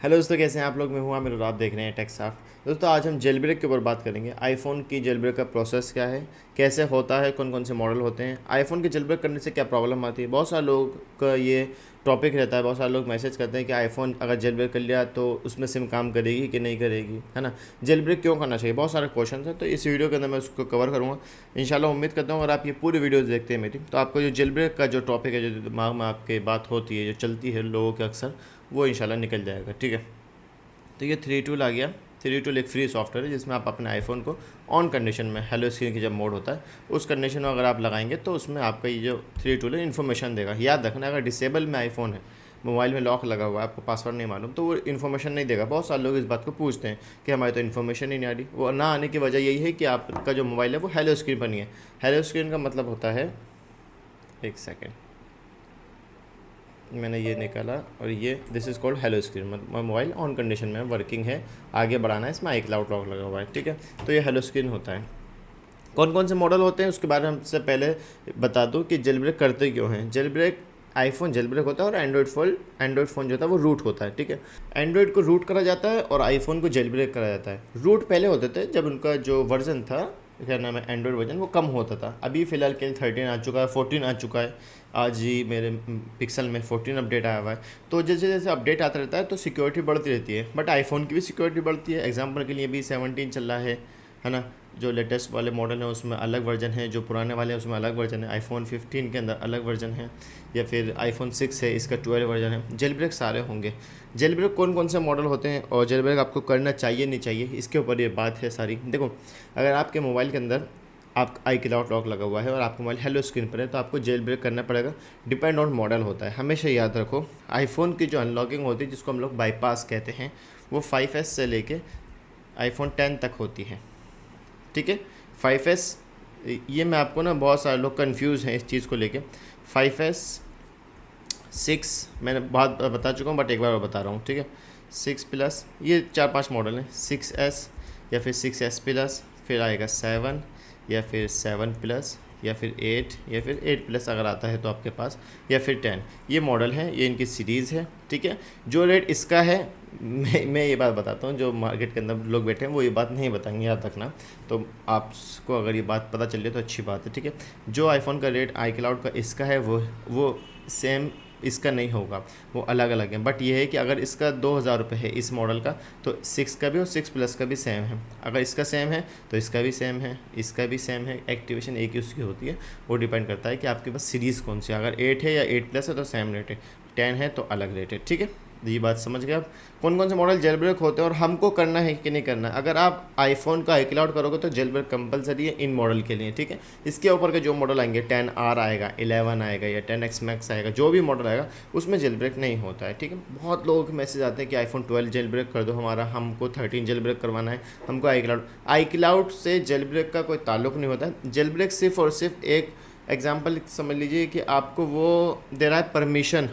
Hello दोस्तों, कैसे हैं आप लोग। मैं हूं आमिर और आप देख रहे हैं टेक्सॉफ्ट। दोस्तों आज हम जेल ब्रेक के ऊपर बात करेंगे। आईफोन की जेल ब्रेक का प्रोसेस क्या है, कैसे होता है, कौन कौन से मॉडल होते हैं, आईफोन के जेल ब्रेक करने से क्या प्रॉब्लम आती है। बहुत सारे लोग का ये टॉपिक रहता है। बहुत सारे लोग मैसेज करते हैं कि आईफोन अगर जेल ब्रेक कर लिया तो उसमें सिम काम करेगी कि नहीं करेगी, है ना। जेल ब्रेक क्यों करना चाहिए, बहुत सारे क्वेश्चन हैं। तो इस वीडियो के अंदर मैं उसको कवर करूँगा इंशाल्लाह। उम्मीद करता हूँ अगर आप ये पूरी वीडियो देखते हैं मेरी, तो आपको जो जेल ब्रेक का जो टॉपिक है, जो दिमाग में आपके बात होती है, जो चलती है लोगों के अक्सर, वो इंशाल्लाह निकल जाएगा। ठीक है, तो ये थ्री टूल आ गया। थ्री टूल एक फ्री सॉफ्टवेयर है जिसमें आप अपने आईफोन को ऑन कंडीशन में, हेलो स्क्रीन की जब मोड होता है उस कंडीशन में अगर आप लगाएंगे तो उसमें आपका ये जो थ्री टूल है इन्फॉर्मेशन देगा। याद रखना, अगर डिसेबल में आईफोन है, मोबाइल में लॉक लगा हुआ है, आपको पासवर्ड नहीं मालूम, तो वो इन्फॉर्मेशन नहीं देगा। बहुत सारे लोग इस बात को पूछते हैं कि हमारी तो इन्फॉर्मेशन ही नहीं आ रही। वो ना आने की वजह यही है कि आपका जो मोबाइल है वो हेलो स्क्रीन पर नहीं है। हेलो स्क्रीन का मतलब होता है, एक सेकेंड, मैंने ये निकाला और ये this is called hello screen. मतलब मोबाइल ऑन कंडीशन में वर्किंग है, आगे बढ़ाना है, इसमें आई क्लाउड लॉक लगा हुआ है। ठीक है, तो ये हेलो स्क्रीन होता है। कौन कौन से मॉडल होते हैं उसके बारे में हमसे पहले बता दूं कि जेल ब्रेक करते क्यों हैं। Jailbreak, iPhone jailbreak होता है और एंड्रॉयड फ़ोन जो होता है वो रूट होता है। ठीक है, एंड्रॉयड को रूट करा जाता है और आईफोन को जेल ब्रेक करा जाता है। रूट पहले होते थे जब उनका जो वर्जन था, क्या नाम है, एंड्रॉयड वर्जन, वो कम होता था। अभी फ़िलहाल के लिए 13 आ चुका है, 14 आ चुका है। आज ही मेरे पिक्सल में 14 अपडेट आया हुआ है। तो जैसे जैसे अपडेट आता रहता है तो सिक्योरिटी बढ़ती रहती है, बट आईफोन की भी सिक्योरिटी बढ़ती है। एग्जांपल के लिए भी 17 चल रहा है ना। जो लेटेस्ट वाले मॉडल हैं उसमें अलग वर्जन है, जो पुराने वाले हैं उसमें अलग वर्जन है। आईफोन 15 के अंदर अलग वर्जन है, या फिर आईफोन 6 है, इसका 12 वर्जन है। जेल ब्रेक सारे होंगे। जेल ब्रेक कौन कौन से मॉडल होते हैं और जेल ब्रेक आपको करना चाहिए नहीं चाहिए, इसके ऊपर ये बात है सारी। देखो, अगर आपके मोबाइल के अंदर आप आई क्लाउड लॉक लगा हुआ है और आपका मोबाइल हेलो स्क्रीन पर है तो आपको जेल ब्रेक करना पड़ेगा। डिपेंड ऑन मॉडल होता है, हमेशा याद रखो। आईफोन की जो अनलॉकिंग होती है, जिसको हम लोग बाईपास कहते हैं, वो 5S से लेके आईफोन 10 तक होती है। ठीक है, 5S, ये मैं आपको ना, बहुत सारे लोग कंफ्यूज हैं इस चीज़ को लेके। 5S, 6 मैंने बहुत बता चुका हूँ, बट एक बार बता रहा हूँ। ठीक है, 6 प्लस, ये 4-5 मॉडल हैं। 6S या फिर 6S प्लस, फिर आएगा 7, या फिर 7 प्लस, या फिर 8, या फिर 8 प्लस अगर आता है तो आपके पास, या फिर 10। ये मॉडल हैं, ये इनकी सीरीज़ है। ठीक है, जो रेट इसका है, मैं ये बात बताता हूँ, जो मार्केट के अंदर लोग बैठे हैं वो ये बात नहीं बताएंगे, याद रखना। तो आपको अगर ये बात पता चल रही है तो अच्छी बात है। ठीक है, जो आईफोन का रेट आई क्लाउड का इसका है वो सेम इसका नहीं होगा, वो अलग अलग है। बट ये है कि अगर इसका 2000 रुपये है इस मॉडल का, तो 6 का भी और 6 प्लस का भी सेम है। अगर इसका सेम है तो इसका भी सेम है, इसका भी सेम है। एक्टिवेशन एक ही उसकी होती है, वो डिपेंड करता है कि आपके पास सीरीज़ कौन सी है। अगर 8 है या 8 प्लस है तो सेम रेट है, 10 है तो अलग रेट है। ठीक है, तो ये बात समझ गए आप। कौन कौन से मॉडल जेल ब्रेक होते हैं और हमको करना है कि नहीं करना है। अगर आप आईफोन का आई क्लाउड करोगे तो जेल ब्रेक कंपलसरी है इन मॉडल के लिए। ठीक है, इसके ऊपर के जो मॉडल आएंगे, 10R आएगा, 11 आएगा, या 10X मैक्स आएगा, जो भी मॉडल आएगा उसमें जेल ब्रेक नहीं होता है। ठीक है, बहुत लोगों के मैसेज आते हैं कि आईफोन 12 जेल ब्रेक कर दो हमारा, हमको 13 जेल ब्रेक करवाना है, हमको आई क्लाउड से जेल ब्रेक का कोई ताल्लुक नहीं होता है। जेल ब्रेक सिर्फ और सिर्फ एक एग्जाम्पल समझ लीजिए कि आपको वो दे रहा है परमिशन,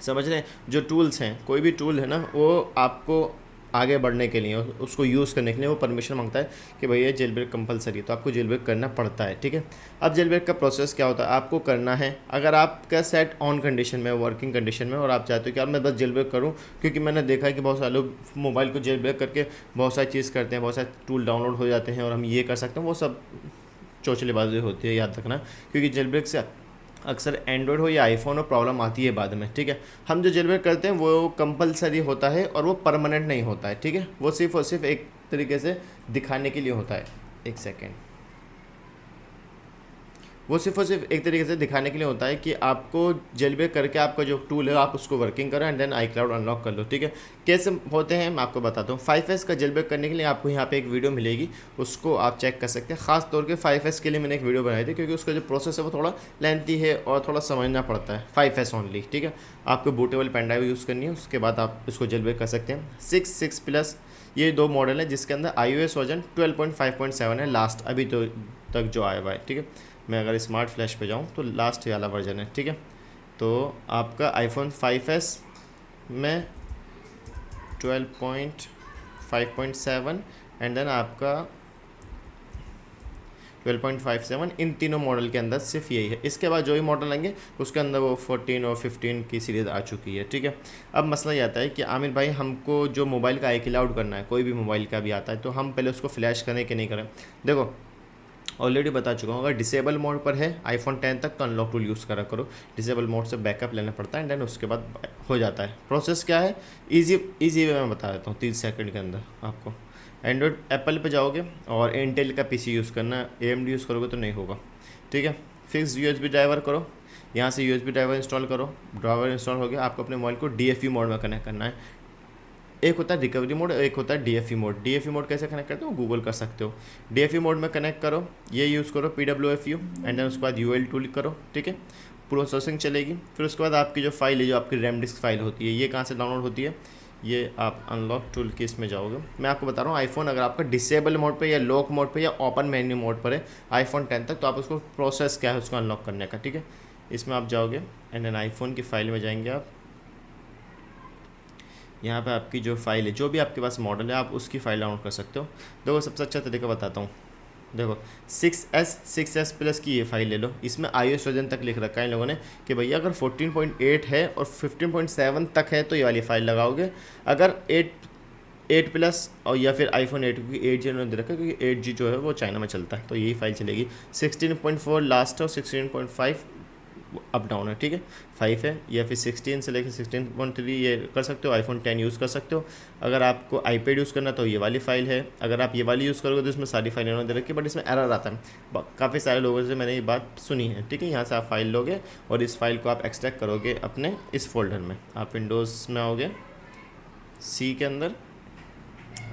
समझ रहे हैं। जो टूल्स हैं, कोई भी टूल है ना, वो आपको आगे बढ़ने के लिए, उसको यूज़ करने के लिए वो परमिशन मांगता है कि भैया जेल ब्रेक कंपलसरी है, तो आपको जेल ब्रेक करना पड़ता है। ठीक है, अब जेल ब्रेक का प्रोसेस क्या होता है, आपको करना है। अगर आपका सेट ऑन कंडीशन में, वर्किंग कंडीशन में, और आप चाहते हो कि यार मैं बस जेल ब्रेक करूँ, क्योंकि मैंने देखा है कि बहुत सारे लोग मोबाइल को जेल ब्रेक करके बहुत सारी चीज़ करते हैं, बहुत सारे टूल डाउनलोड हो जाते हैं और हम ये कर सकते हैं, वो सब चौचलेबाजी होती है, याद रखना। क्योंकि जेल ब्रेक से अक्सर एंड्रॉयड हो या आईफोन हो प्रॉब्लम आती है बाद में। ठीक है, हम जो जेल ब्रेक करते हैं वो कंपलसरी होता है और वो परमानेंट नहीं होता है। ठीक है, वो सिर्फ और सिर्फ एक तरीके से दिखाने के लिए होता है। एक सेकेंड, वो सिर्फ और सिर्फ एक तरीके से दिखाने के लिए होता है कि आपको जेल ब्रेक करके आपका जो टूल है आप उसको वर्किंग करो and then iCloud unlock कर लो। ठीक है, कैसे होते हैं मैं आपको बताता हूँ। 5S का जेल ब्रेक करने के लिए आपको यहाँ पे एक वीडियो मिलेगी, उसको आप चेक कर सकते हैं। खास तौर के 5S के लिए मैंने एक वीडियो बनाई थी, क्योंकि उसका जो प्रोसेस है वो थोड़ा लेंथी है और थोड़ा समझना पड़ता है। 5S only. ठीक है, आपको बूटेबल पेन ड्राइव यूज़ करनी है, उसके बाद आप इसको जेल ब्रेक कर सकते हैं। 6 प्लस, ये दो मॉडल है जिसके अंदर iOS वर्जन 12.5.7 है लास्ट अभी तो तक जो आया हुआ है। ठीक है, मैं अगर स्मार्ट फ्लैश पे जाऊँ तो लास्ट वाला वर्जन है। ठीक है, तो आपका आईफोन 5S में 12.5.7 एंड देन आपका 12.57, इन तीनों मॉडल के अंदर सिर्फ यही है। इसके बाद जो भी मॉडल आएंगे उसके अंदर वो 14 और 15 की सीरीज़ आ चुकी है, ठीक है। अब मसला ये आता है कि आमिर भाई हमको जो मोबाइल का iCloud करना है, कोई भी मोबाइल का भी आता है, तो हम पहले उसको फ्लैश करें कि नहीं करें। देखो ऑलरेडी बता चुका हूँ, अगर डिसेबल मोड पर है आईफोन 10 तक तो अनलॉक टूल यूज़ करा करो। डिसेबल मोड से बैकअप लेना पड़ता है एंड देन उसके बाद हो जाता है। प्रोसेस क्या है, इजी वे में बता देता हूँ 30 सेकंड के अंदर आपको। एंड्रॉयड एप्पल पे जाओगे और इंटेल का पीसी यूज़ करना है, AMD यूज़ करोगे तो नहीं होगा, ठीक है। फिक्स USB ड्राइवर करो, यहाँ से USB ड्राइवर इंस्टॉल करो। ड्राइवर इंस्टॉल हो गया, आपको अपने मोबाइल को DFE मोड में कनेक्ट करना है। एक होता है रिकवरी मोड, एक होता है DFE मोड। DFE मोड कैसे कनेक्ट करते हो, गूगल कर सकते हो। DFE मोड में कनेक्ट करो, ये यूज़ करो PWFU एंड देन उसके बाद UL टूल करो, ठीक है। प्रोसेसिंग चलेगी, फिर उसके बाद आपकी जो फाइल है, जो आपकी रैम डिस्क फाइल होती है, ये कहाँ से डाउनलोड होती है, ये आप अनलॉक टूल की इसमें जाओगे। मैं आपको बता रहा हूँ, आईफोन अगर आपका डिसेबल मोड पे या लॉक मोड पे या ओपन मेन्यू मोड पर है आईफोन 10 तक, तो आप उसको प्रोसेस क्या है उसको अनलॉक करने का, ठीक है। इसमें आप जाओगे एंड देन आईफोन की फाइल में जाएंगे आप। यहाँ पे आपकी जो फाइल है, जो भी आपके पास मॉडल है, आप उसकी फाइल डाउनलोड कर सकते हो। देखो सबसे अच्छा तरीका बताता हूँ, देखो 6S प्लस की ये फाइल ले लो। इसमें iOS वर्जन तक लिख रखा है इन लोगों ने कि भैया अगर 14.8 है और 15.7 तक है तो ये वाली फ़ाइल लगाओगे। अगर 8 प्लस और या फिर iPhone 8, क्योंकि 8G उन्होंने दे रखा है, क्योंकि 8G जो है वो चाइना में चलता है, तो यही फाइल चलेगी। 16.4 लास्ट है और 16.5 अप डाउन है, ठीक है। 5 है, या फिर 16 से लेकर 16.3 ये कर सकते हो। आईफोन 10 यूज़ कर सकते हो। अगर आपको iPad यूज़ करना तो ये वाली फ़ाइल है। अगर आप ये वाली यूज़ करोगे तो इसमें सारी फाइलें उन्होंने दे रखी है, बट इसमें एरर आता है। काफ़ी सारे लोगों से मैंने ये बात सुनी है, ठीक है। यहाँ से आप फाइल लोगे और इस फाइल को आप एक्सट्रैक्ट करोगे अपने इस फोल्डर में। आप विंडोज़ में आओगे, C के अंदर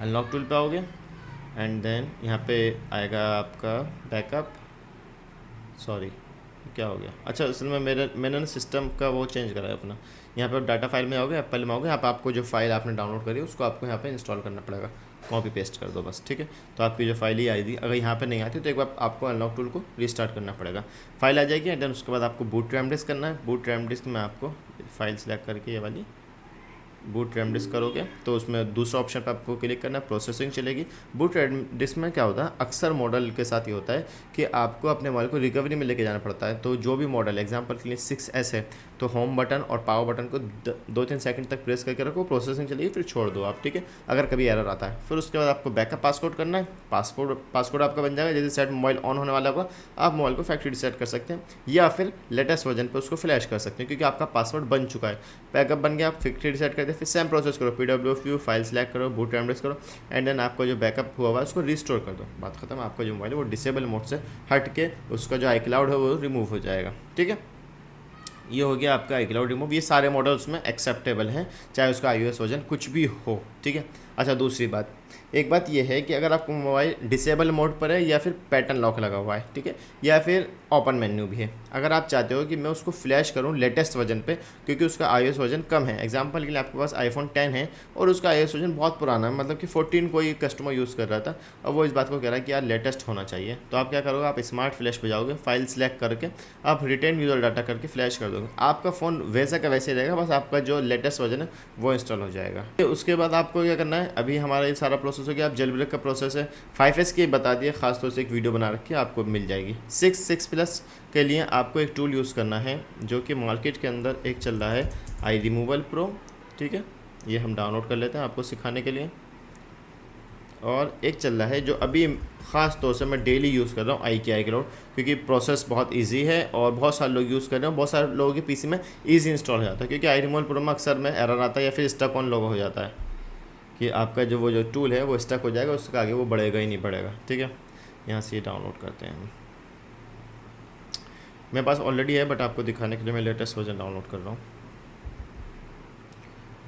अनलॉक टूल पे आओगे एंड देन यहाँ पे आएगा आपका बैकअप। सॉरी क्या हो गया, अच्छा असल में मैंने ना सिस्टम का वो चेंज करा है अपना। यहाँ पे डाटा फाइल में आओगे, एप्पल में आओगे, यहाँ पे आपको जो फाइल आपने डाउनलोड करी है उसको आपको यहाँ पे इंस्टॉल करना पड़ेगा। कॉपी पेस्ट कर दो बस, ठीक है। तो आपकी जो फाइल ही आएगी, अगर यहाँ पे नहीं आती तो एक बार आपको अनलॉक टूल को रीस्टार्ट करना पड़ेगा। फाइल आ जाएगी एंड देन उसके बाद आपको बूट रैम डिस्क करना है। बूट रैम डिस्क में आपको फाइल सेलेक्ट करके ये वाली बूट रैम डिस्क करोगे तो उसमें दूसरा ऑप्शन पर आपको क्लिक करना है, प्रोसेसिंग चलेगी। बूट रैम डिस्क में क्या होता है, अक्सर मॉडल के साथ ये होता है कि आपको अपने मोबाइल को रिकवरी में लेके जाना पड़ता है। तो जो भी मॉडल, एग्जांपल के लिए 6S है तो होम बटन और पावर बटन को 2-3 सेकंड तक प्रेस करके रखो, प्रोसेसिंग चलेगी, फिर छोड़ दो आप, ठीक है। अगर कभी एरर आता है, फिर उसके बाद आपको बैकअप पासवर्ड करना है। पासवर्ड आपका बन जाएगा। जैसे सेट मोबाइल ऑन होने वाला होगा, आप मोबाइल को फैक्ट्री रीसेट कर सकते हैं या फिर लेटेस्ट वर्जन पर उसको फ्लैश कर सकते हैं, क्योंकि आपका पासवर्ड बन चुका है। बैकअप बन गया, आप फैक्ट्री रीसेट करते हैं, फिर सेम प्रोसेस करो, PWFU फाइल सेलेक्ट करो, बूट रैम डिस्क करो एंड देन आपका जो बैकअप हुआ हुआ है उसको रिस्टोर कर दो। बात खत्म। आपका जो मोबाइल है वो डिसेबल मोड से हट के उसका जो iCloud है वो रिमूव हो जाएगा, ठीक है। ये हो गया आपका iCloud रिमूव। ये सारे मॉडल्स में एक्सेप्टेबल हैं, चाहे उसका iOS वर्जन कुछ भी हो, ठीक है। अच्छा दूसरी बात, एक बात ये है कि अगर आपको मोबाइल डिसेबल मोड पर है या फिर पैटर्न लॉक लगा हुआ है, ठीक है, या फिर ओपन मेन्यू भी है, अगर आप चाहते हो कि मैं उसको फ्लैश करूं लेटेस्ट वर्जन पे, क्योंकि उसका iOS वर्जन कम है। एग्जांपल के लिए आपके पास आईफोन 10 है और उसका iOS वर्जन बहुत पुराना है, मतलब कि 14 कोई कस्टमर यूज़ कर रहा था, और वो इस बात को कह रहा है कि यार लेटेस्ट होना चाहिए। तो आप क्या करोगे, आप स्मार्ट फ्लैश पे जाओगे, फाइल सेलेक्ट करके आप रिटेन यूजर डाटा करके फ्लैश कर दोगे। आपका फ़ोन वैसा का वैसे रहेगा, बस आपका जो लेटेस्ट वर्जन है वो इंस्टॉल हो जाएगा। उसके बाद आपको क्या करना है, अभी हमारा ये सारा प्रोसेस हो गया। आप जेल ब्रेक का प्रोसेस है 5S के बता दिए, खासतौर से एक वीडियो बना रखी है, आपको मिल जाएगी। 6 प्लस के लिए आपको एक टूल यूज़ करना है जो कि मार्केट के अंदर एक चल रहा है, iRemoval Pro, ठीक है। ये हम डाउनलोड कर लेते हैं आपको सिखाने के लिए। और एक चल रहा है जो अभी ख़ास तौर से मैं डेली यूज़ कर रहा हूँ, iCloud, क्योंकि प्रोसेस बहुत इजी है और बहुत सारे लोग यूज़ कर रहे हैं। बहुत सारे लोगों के पीसी में इजी इंस्टॉल हो जाता है, क्योंकि iRemoval Pro में अक्सर में एरर आता है या फिर स्टक ऑन लोगो हो जाता है कि आपका जो टूल है वो स्टक हो जाएगा, उसके आगे वो बढ़ेगा ही नहीं बढ़ेगा, ठीक है। यहाँ से ये डाउनलोड करते हैं हम। मेरे पास ऑलरेडी है बट आपको दिखाने के लिए मैं लेटेस्ट वर्जन डाउनलोड कर रहा हूँ।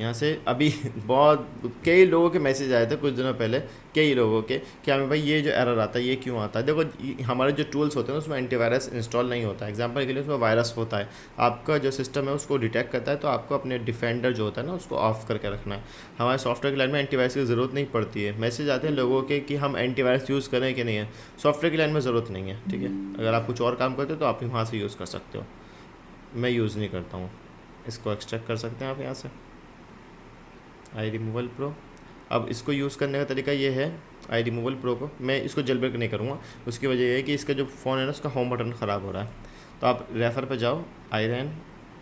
यहाँ से अभी बहुत कई लोगों के मैसेज आए थे कुछ दिनों पहले, कई लोगों के, कि हमें भाई ये जो एरर आता है ये क्यों आता है। देखो हमारे जो टूल्स होते हैं उसमें एंटीवायरस इंस्टॉल नहीं होता है। एग्जांपल के लिए उसमें वायरस होता है, आपका जो सिस्टम है उसको डिटेक्ट करता है, तो आपको अपने डिफेंडर जो होता है ना उसको ऑफ करके रखना है। हमारे सॉफ्टवेयर के लाइन में एंटीवायरस की ज़रूरत नहीं पड़ती है। मैसेज आते हैं लोगों के कि हम एंटीवायरस यूज़ करें कि नहीं है, सॉफ्टवेयर की लाइन में ज़रूरत नहीं है, ठीक है। अगर आप कुछ और काम करते हो तो आप वहाँ से यूज़ कर सकते हो, मैं यूज़ नहीं करता हूँ। इसको एक्सट्रैक्ट कर सकते हैं आप यहाँ से iRemoval Pro। अब इसको यूज़ करने का तरीका ये है आई रिमूवल प्रो को, मैं इसको जेल ब्रेक नहीं करूँगा। उसकी वजह यह है कि इसका जो फ़ोन है ना उसका होम बटन ख़राब हो रहा है। तो आप रेफ़र पे जाओ, आयरन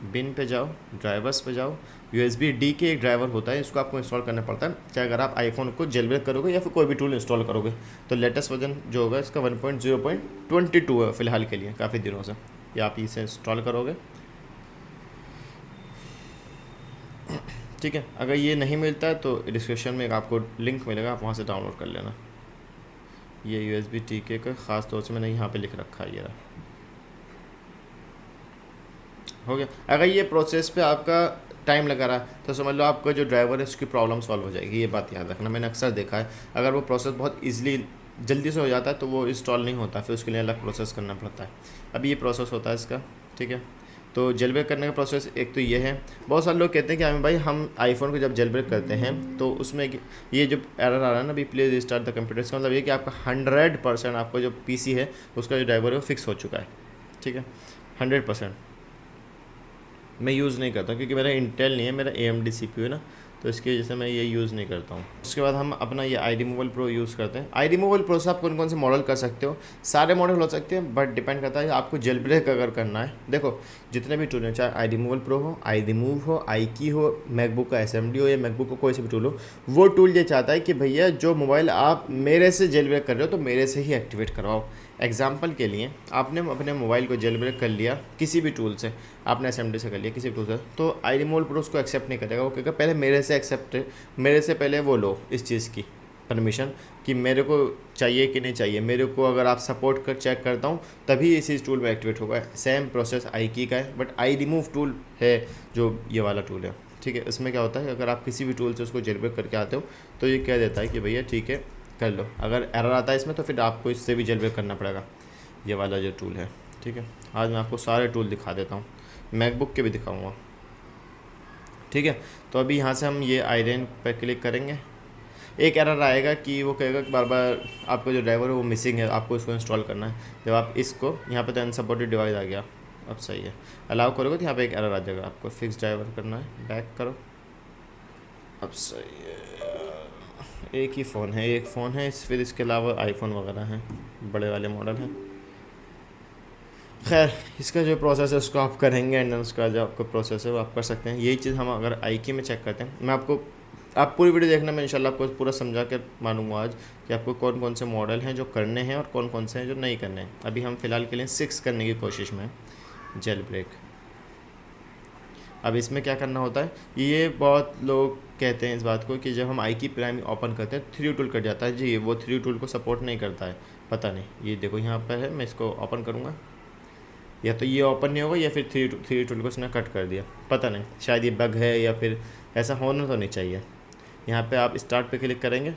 बिन पे जाओ, ड्राइवर्स पे जाओ, USB D के एक ड्राइवर होता है, इसको आपको इंस्टॉल करना पड़ता है चाहे अगर आप आईफोन को जेल ब्रेक करोगे या फिर कोई भी टूल इंस्टॉल करोगे। तो लेटेस्ट वर्जन जो होगा इसका 1.0.22 है फ़िलहाल के लिए, काफ़ी दिनों से। या आप इसे इंस्टॉल करोगे, ठीक है। अगर ये नहीं मिलता है तो डिस्क्रिप्शन में एक आपको लिंक मिलेगा, आप वहाँ से डाउनलोड कर लेना। ये USB T के का ख़ास तौर से मैंने यहाँ पे लिख रखा है, ये रहा, हो गया। अगर ये प्रोसेस पे आपका टाइम लगा रहा तो समझ लो आपका जो ड्राइवर है उसकी प्रॉब्लम सॉल्व हो जाएगी। ये बात याद रखना, मैंने अक्सर देखा है अगर वो प्रोसेस बहुत ईजिली जल्दी से हो जाता है तो वो इंस्टॉल नहीं होता, फिर उसके लिए अलग प्रोसेस करना पड़ता है। अभी ये प्रोसेस होता है इसका, ठीक है। तो जेल ब्रेक करने का प्रोसेस एक तो ये है। बहुत सारे लोग कहते हैं कि हमें भाई हम आईफोन को जब जेल ब्रेक करते हैं तो उसमें ये जो एरर आ रहा है ना, अभी प्लीज़ रिस्टार्ट द कंप्यूटर, इसका मतलब ये कि आपका 100% आपका जो PC है उसका जो ड्राइवर है वो फिक्स हो चुका है, ठीक है, 100%। मैं यूज़ नहीं करता क्योंकि मेरा इंटेल नहीं है, मेरा AMD CPU है ना, तो इसकी वजह से मैं ये यूज़ नहीं करता हूँ। उसके बाद हम अपना ये आई रिमूवल प्रो यूज़ करते हैं। आई रिमूवल प्रो से आप कौन कौन से मॉडल कर सकते हो, सारे मॉडल हो सकते हैं, बट डिपेंड करता है आपको जेल ब्रेक अगर करना है। देखो जितने भी टूल हैं, चाहे आई रिमूवल प्रो हो, आई रिमूव हो, आई की हो, मैकबुक का SMD हो या मैकबुक का कोई सा भी टूल हो, वो टूल ये चाहता है कि भैया जो मोबाइल आप मेरे से जेल ब्रेक कर रहे हो तो मेरे से ही एक्टिवेट करवाओ। एग्जाम्पल के लिए आपने अपने मोबाइल को जेल ब्रेक कर लिया किसी भी टूल से, आपने SMD से कर लिया किसी भी टूल से, तो आई रिमूवल प्रो उसको एक्सेप्ट नहीं करेगा। वो कहेगा पहले मेरे से एक्सेप्ट, मेरे से पहले वो लो इस चीज़ की परमिशन कि मेरे को चाहिए कि नहीं चाहिए। मेरे को अगर आप सपोर्ट कर चेक करता हूँ तभी इसी टूल में एक्टिवेट होगा। सेम प्रोसेस आई की का है, बट आई रिमूव टूल है जो ये वाला टूल है, ठीक है। इसमें क्या होता है अगर आप किसी भी टूल से उसको जेल ब्रेक करके आते हो तो ये कह देता है कि भैया ठीक है कर लो। अगर एरर आता है इसमें तो फिर आपको इससे भी जेल ब्रेक करना पड़ेगा, ये वाला जो टूल है, ठीक है। आज मैं आपको सारे टूल दिखा देता हूँ, मैकबुक के भी दिखाऊंगा, ठीक है। तो अभी यहाँ से हम ये आयरन पर क्लिक करेंगे, एक एरर आएगा कि वो कहेगा कि बार बार आपका जो ड्राइवर है वो मिसिंग है, आपको इसको इंस्टॉल करना है। जब आप इसको यहाँ पे तो अनसपोर्टेड डिवाइस आ गया, अब सही है, अलाउ करोगे तो यहाँ पे एक एरर आ जाएगा, आपको फिक्स ड्राइवर करना है, बैक करो, अब सही है। एक ही फ़ोन है, एक फ़ोन है, फिर इसके अलावा आईफोन वगैरह हैं, बड़े वाले मॉडल हैं। खैर इसका जो प्रोसेस है उसको आप करेंगे एंड उसका जो आपका प्रोसेस है वो आप कर सकते हैं। यही चीज़ हम अगर आई की में चेक करते हैं, मैं आपको, आप पूरी वीडियो देखना, मैं इंशाल्लाह आपको पूरा समझा कर मानूंगा आज कि आपको कौन कौन से मॉडल हैं जो करने हैं और कौन कौन से हैं जो नहीं करने हैं। अभी हम फ़िलहाल के लिए 6 करने की कोशिश में हैं, जेल ब्रेक। अब इसमें क्या करना होता है, ये बहुत लोग कहते हैं इस बात को कि जब हम आई की प्राइम ओपन करते हैं 3 टूल कट जाता है। जी वो 3 टूल को सपोर्ट नहीं करता है, पता नहीं, ये देखो यहाँ पर है, मैं इसको ओपन करूँगा, या तो ये ओपन नहीं होगा या फिर थ्री टूल को उसने कट कर दिया, पता नहीं, शायद ये बग है या फिर ऐसा होना तो नहीं चाहिए। यहाँ पे आप स्टार्ट पे क्लिक करेंगे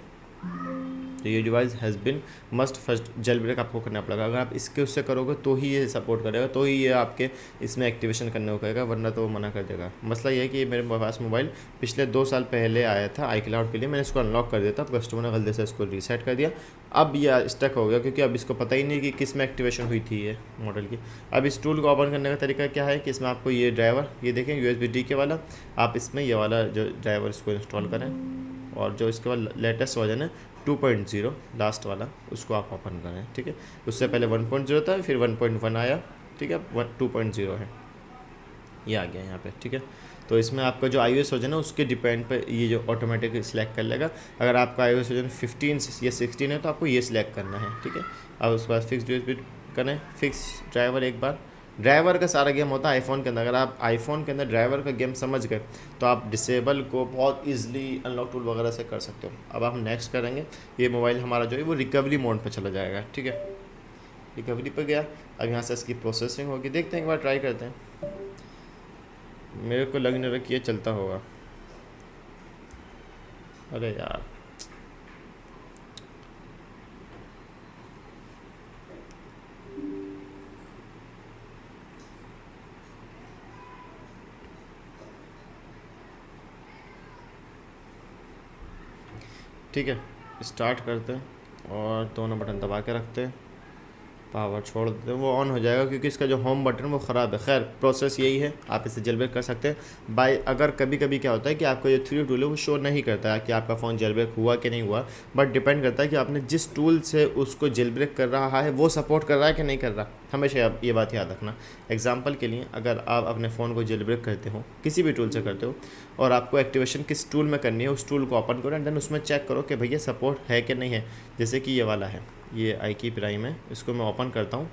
तो ये device has been must first jailbreak आपको करना पड़ेगा। अगर आप इसके उससे करोगे तो ही ये सपोर्ट करेगा, तो ही ये आपके इसमें एक्टिवेशन करने को कहेगा, वरना तो वो मना कर देगा। मसला ये है कि मेरे पास मोबाइल पिछले 2 साल पहले आया था आई क्लाउड के लिए, मैंने इसको अनलॉक कर दिया था, कस्टमर ने गलती से इसको रीसेट कर दिया। अब ये स्टक हो गया क्योंकि अब इसको पता ही नहीं कि किस में एक्टिवेशन हुई थी ये मॉडल की। अब इस टूल को ओपन करने का तरीका क्या है कि इसमें आपको ये ड्राइवर, ये देखें USB D के वाला, आप इसमें ये वाला जो ड्राइवर इसको इंस्टॉल करें और जो इसके बाद लेटेस्ट वर्जन है 2.0 लास्ट वाला उसको आप ओपन करें, ठीक है। उससे पहले 1.0 था, फिर 1.1 आया, ठीक है, 2.0 है, ये आ गया यहाँ पे, ठीक है। तो इसमें आपका जो iOS वर्जन है उसके डिपेंड पे ये जो ऑटोमेटिक सिलेक्ट कर लेगा। अगर आपका iOS वर्जन 15 या 16 है तो आपको ये सिलेक्ट करना है, ठीक है। अब उसके बाद फिक्स USB करें, फिक्स ड्राइवर, एक बार ड्राइवर का सारा गेम होता है आईफोन के अंदर। अगर आप आईफोन के अंदर ड्राइवर का गेम समझ गए तो आप डिसेबल को बहुत इजीली अनलॉक टूल वगैरह से कर सकते हो। अब हम नेक्स्ट करेंगे, ये मोबाइल हमारा जो है वो रिकवरी मोड पे चला जाएगा, ठीक है, रिकवरी पे गया। अब यहाँ से इसकी प्रोसेसिंग होगी, देखते हैं, एक बार ट्राई करते हैं। मेरे को लग नहीं रहा कि ये चलता होगा, अरे यार ठीक है, स्टार्ट करते हैं और दोनों बटन दबा के रखते हैं। पावर छोड़ देते हैं, वो ऑन हो जाएगा क्योंकि इसका जो होम बटन वो ख़राब है। खैर प्रोसेस यही है, आप इसे जेलब्रेक कर सकते हैं बाय। अगर कभी कभी क्या होता है कि आपका जो 3D टूल है वो शो नहीं करता है कि आपका फ़ोन जेलब्रेक हुआ कि नहीं हुआ, बट डिपेंड करता है कि आपने जिस टूल से उसको जेलब्रेक कर रहा है वो सपोर्ट कर रहा है कि नहीं कर रहा। हमेशा आप ये बात याद रखना। एग्जाम्पल के लिए, अगर आप अपने फ़ोन को जेलब्रेक करते हो, किसी भी टूल से करते हो, और आपको एक्टिवेशन किस टूल में करनी है, उस टूल को ओपन करो एंड देन उसमें चेक करो कि भैया सपोर्ट है कि नहीं है। जैसे कि ये वाला है, ये आईकी प्राइम है, इसको मैं ओपन करता हूँ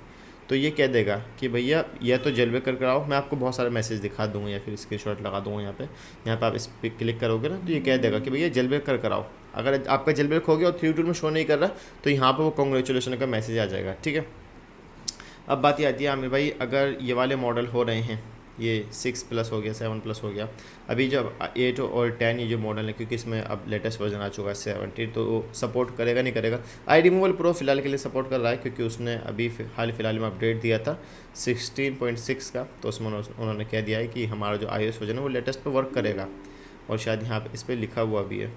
तो ये कह देगा कि भैया यह तो जेलब्रेक कर कराओ। मैं आपको बहुत सारे मैसेज दिखा दूँगा या फिर स्क्रीनशॉट लगा दूँगा यहाँ पे आप इस पर क्लिक करोगे ना तो ये कह देगा कि भैया जेलब्रेक कर कराओ। अगर आपका जेलब्रेक हो गया और 3D टूल में शो नहीं कर रहा तो यहाँ पर वो कॉन्ग्रेचुलेसन का मैसेज आ जाएगा। ठीक है, अब बात ये आती है आमिर भाई, अगर ये वाले मॉडल हो रहे हैं, ये 6+ हो गया, 7+ हो गया, अभी जब 8 और 10 ये जो मॉडल है, क्योंकि इसमें अब लेटेस्ट वर्जन आ चुका है 17, तो वो सपोर्ट करेगा नहीं करेगा। आई रिमूवल प्रो फिलहाल के लिए सपोर्ट कर रहा है क्योंकि उसने अभी फिलहाल में अपडेट दिया था 16.6 का, तो उसमें उन्होंने कह दिया है कि हमारा जो iOS वर्जन है वो लेटेस्ट पे वर्क करेगा, और शायद यहाँ पे इस पर लिखा हुआ भी है।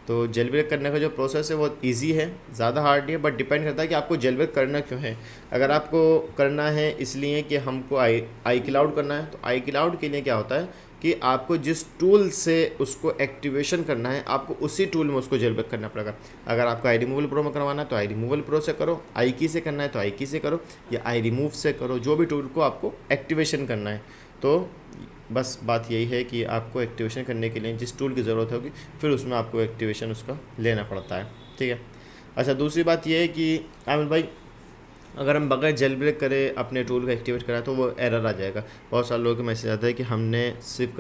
तो जेलब्रेक करने का जो प्रोसेस है वो इजी है, ज़्यादा हार्ड नहीं है, बट डिपेंड करता है कि आपको जेलब्रेक करना क्यों है। अगर आपको करना है इसलिए कि हमको आई क्लाउड करना है, तो आई क्लाउड के लिए क्या होता है कि आपको जिस टूल से उसको एक्टिवेशन करना है आपको उसी टूल में उसको जेलब्रेक करना पड़ेगा। अगर आपको आई रिमूवल प्रो में करवाना है तो आई रिमूवल प्रो से करो, आई की से करना है तो आई की से करो, या आई रिमूव से करो, जो भी टूल को आपको एक्टिवेशन करना है। तो बस बात यही है कि आपको एक्टिवेशन करने के लिए जिस टूल की ज़रूरत होगी फिर उसमें आपको एक्टिवेशन उसका लेना पड़ता है। ठीक है, अच्छा दूसरी बात यह है कि आमिर भाई, अगर हम बगैर जेल ब्रेक करे अपने टूल को एक्टिवेट करा तो वो एरर आ जाएगा। बहुत सारे लोगों के मैसेज आता है कि हमने सिर्फ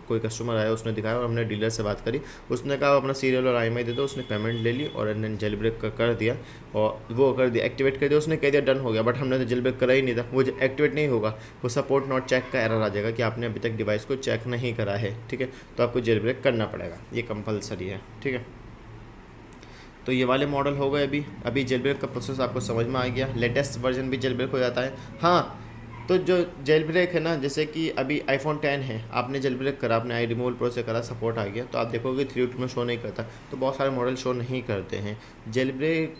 कोई कस्टमर आया, उसने दिखाया और हमने डीलर से बात करी, उसने कहा अपना सीरियल और IMEI दे दो, उसने पेमेंट ले ली और एंड जेल ब्रेक कर दिया और वो कर दिया, एक्टिवेट कर दिया, उसने कह दिया डन हो गया, बट हमने तो जेल ब्रेक करा ही नहीं था, वो एक्टिवेट नहीं होगा, वो सपोर्ट नॉट चेक का एरर आ जाएगा कि आपने अभी तक डिवाइस को चेक नहीं करा है। ठीक है, तो आपको जेल ब्रेक करना पड़ेगा, ये कंपलसरी है। ठीक है, तो ये वाले मॉडल हो गए। अभी जेल ब्रेक का प्रोसेस आपको समझ में आ गया, लेटेस्ट वर्जन भी जेल ब्रेक हो जाता है। हाँ, तो जो जेल ब्रेक है ना, जैसे कि अभी iPhone 10 है, आपने जेल ब्रेक करा, आपने आई रिमूवल प्रो से करा, सपोर्ट आ गया, तो आप देखोगे 3D में शो नहीं करता, तो बहुत सारे मॉडल शो नहीं करते हैं जेल ब्रेक।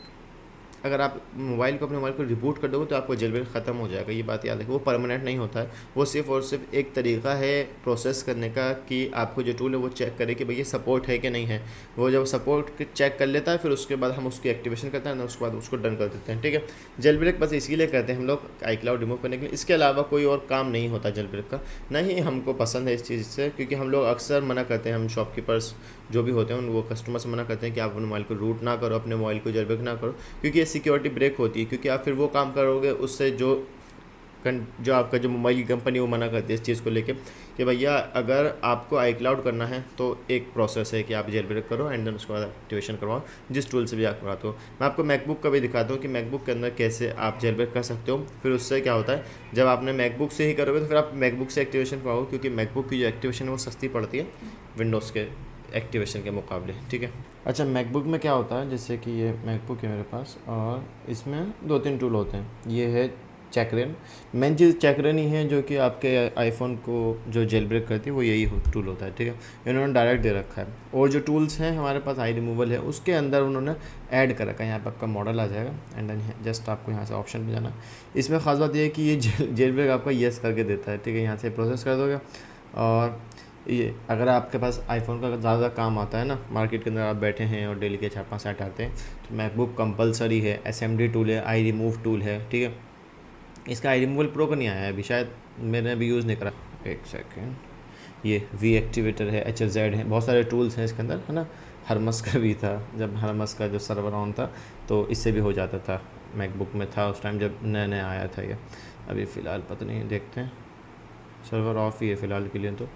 अगर आप अपने मोबाइल को रिबूट कर दोगे तो आपको जेल ब्रेक ख़त्म हो जाएगा, ये बात याद रखें। वो परमानेंट नहीं होता है, वो सिर्फ और सिर्फ एक तरीका है प्रोसेस करने का कि आपको जो टूल है वो चेक करे कि भैया सपोर्ट है कि नहीं है। वो जब सपोर्ट चेक कर लेता है फिर उसके बाद हम उसकी एक्टिवेशन करते हैं, उसके बाद उसको डन कर देते हैं। ठीक है, जेल ब्रेक बस इसीलिए करते हैं हम लोग, आई क्लाउड रिमूव करने के लिए, इसके अलावा कोई और काम नहीं होता जेल ब्रेक का। नहीं हमको पसंद है इस चीज़ से, क्योंकि हम लोग अक्सर मना करते हैं, हम शॉपकीपर्स जो भी होते हैं वो कस्टमर से मना करते हैं कि आप अपने मोबाइल को रूट ना करो, अपने मोबाइल को जेल ब्रेक ना करो, क्योंकि ये सिक्योरिटी ब्रेक होती है। क्योंकि आप फिर वो काम करोगे उससे जो आपका जो मोबाइल की कंपनी वो मना करती है इस चीज़ को लेके कि भैया अगर आपको आई क्लाउड करना है तो एक प्रोसेस है कि आप जेल ब्रेक करो एंड देन उसके बाद एक्टिवेशन करवाओ, जिस टूल से भी आप करवाते हो। मैं आपको मैकबुक का भी दिखाता हूँ कि मैकबुक के अंदर कैसे आप जेल ब्रेक कर सकते हो। फिर उससे क्या होता है, जब आपने मैकबुक से ही करोगे तो फिर आप मैकबुक से एक्टिवेशन करवाओ, क्योंकि मैकबुक की जो एक्टिवेशन है वो सस्ती पड़ती है विंडोज़ के एक्टिवेशन के मुकाबले। ठीक है, अच्छा मैकबुक में क्या होता है, जैसे कि ये मैकबुक है मेरे पास और इसमें 2-3 टूल होते हैं। ये है चेकरेन, मेन चीज़ चेकरेन ही है जो कि आपके आईफोन को जो जेल ब्रेक करती है वो यही टूल होता है। ठीक है, इन्होंने डायरेक्ट दे रखा है। और जो टूल्स हैं हमारे पास आई रिमूवल है, उसके अंदर उन्होंने ऐड कर रखा है। यहाँ पर आपका मॉडल आ जाएगा एंड देन जस्ट आपको यहाँ से ऑप्शन पे जाना। इसमें ख़ास बात ये है कि ये जेल ब्रेक आपका येस करके देता है। ठीक है, यहाँ से प्रोसेस कर दोगे और ये अगर आपके पास आईफोन का ज़्यादा काम आता है ना, मार्केट के अंदर आप बैठे हैं और डेली के 4-5 सेट आते हैं, तो मैकबुक कंपलसरी है, SMD टूल है, आई रिमूव टूल है। ठीक है, इसका आई रिमूवल प्रो का नहीं आया है अभी, शायद मैंने अभी यूज़ नहीं करा। एक सेकेंड, ये वी एक्टिवेटर है, HFZ है, बहुत सारे टूल्स हैं इसके अंदर, है ना। हरमस का भी था, जब हरमस का जो सर्वर ऑन था तो इससे भी हो जाता था, मैकबुक में था उस टाइम जब नया नया आया था ये। अभी फ़िलहाल पता नहीं, देखते हैं, सर्वर ऑफ ही है फ़िलहाल के लिए।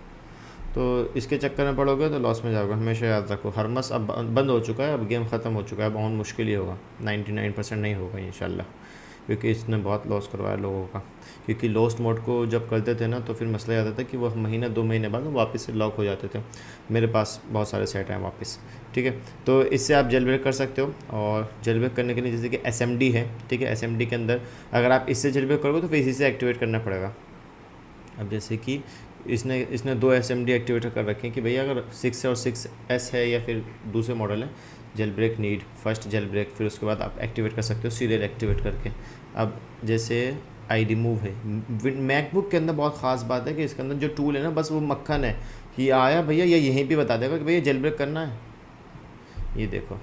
तो इसके चक्कर में पड़ोगे तो लॉस में जाओगे। हमेशा याद रखो, हरमस अब बंद हो चुका है, अब गेम ख़त्म हो चुका है, अब बहुत मुश्किल ही होगा, 99% नहीं होगा इंशाल्लाह, क्योंकि इसने बहुत लॉस करवाया लोगों का। क्योंकि लॉस्ट मोड को जब करते थे ना तो फिर मसला आता था कि वो महीना 2 महीने बाद वापस से लॉक हो जाते थे। मेरे पास बहुत सारे सेट हैं वापस। ठीक है, तो इससे आप जेल ब्रेक कर सकते हो। और जेल ब्रेक करने के लिए जैसे कि SMD है, ठीक है, SMD के अंदर अगर आप इससे जेल ब्रेक करोगे तो फिर इसी से एक्टिवेट करना पड़ेगा। अब जैसे कि इसने 2 SMD एक्टिवेटर कर रखे हैं कि भैया अगर 6 और 6S है या फिर दूसरे मॉडल है jailbreak need, first jailbreak, फिर उसके बाद आप एक्टिवेट कर सकते हो सीरियल एक्टिवेट करके। अब जैसे आई रिमूव है, मैकबुक के अंदर बहुत ख़ास बात है कि इसके अंदर जो टूल है ना, बस वो मक्खन है कि आया भैया ये यहीं पे बता देगा कि भैया जेल ब्रेक करना है। ये देखो,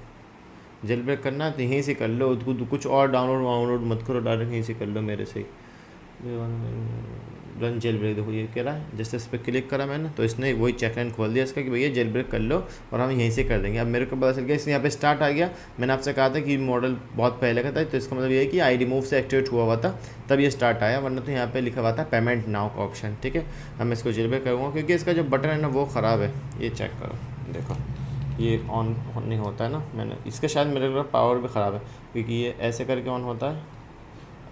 जेल ब्रेक करना है तो यहीं से कर लो, कुछ और डाउनलोड मत करो, डायरेक्ट यहीं से कर लो मेरे से ही। रन जेल ब्रेक, देखो ये कह रहा है, जैसे इस पर क्लिक करा मैंने तो इसने वही चेकलाइन खोल दिया इसका कि भैया जेल ब्रेक कर लो और हम यहीं से कर देंगे। अब मेरे को पता चल गया, इसलिए यहाँ पे स्टार्ट आ गया। मैंने आपसे कहा था कि मॉडल बहुत पहले का था, तो इसका मतलब ये है कि आई रिमूव से एक्टिवेट हुआ हुआ था तब ये स्टार्ट आया, वरना तो यहाँ पे लिखा हुआ था पेमेंट नाउ का ऑप्शन। ठीक है, अब मैं इसको जेल ब्रेक करूँगा क्योंकि इसका जो बटन है ना वो ख़राब है। ये चेक करो, देखो ये ऑन नहीं होता है ना, मैंने इसका शायद मेरे को पावर भी ख़राब है क्योंकि ये ऐसे करके ऑन होता है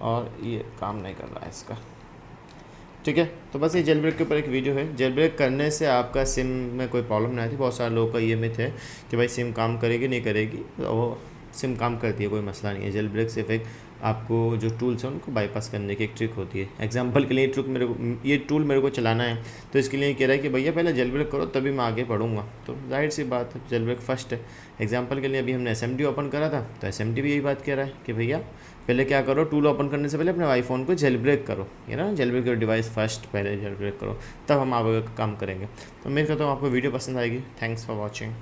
और ये काम नहीं कर रहा है इसका। ठीक है, तो बस ये जेल ब्रेक के ऊपर एक वीडियो है। जेल ब्रेक करने से आपका सिम में कोई प्रॉब्लम नहीं आती। बहुत सारे लोगों का ये मिथ है कि भाई सिम काम करेगी नहीं करेगी, तो वो सिम काम करती है, कोई मसला नहीं है। जेल ब्रेक सिर्फ एक आपको जो टूल्स हैं उनको बाईपास करने की एक ट्रिक होती है। एग्जांपल के लिए ये टूल मेरे को चलाना है, तो इसके लिए कह रहा है कि भैया पहले जेल ब्रेक करो तभी मैं आगे बढ़ूँगा, तो जाहिर सी बात है जेल ब्रेक फर्स्ट है। एग्जांपल के लिए अभी हमने SMD ओपन करा था, तो SMD भी यही बात कह रहा है कि भैया पहले क्या करो, टूल ओपन करने से पहले अपने आईफोन को जेल ब्रेक करो, ये ना जेल ब्रेक डिवाइस फर्स्ट पहले जेल ब्रेक करो, तब हम आगे काम करेंगे। तो मैं कहता हूँ आपको वीडियो पसंद आएगी। Thanks for watching.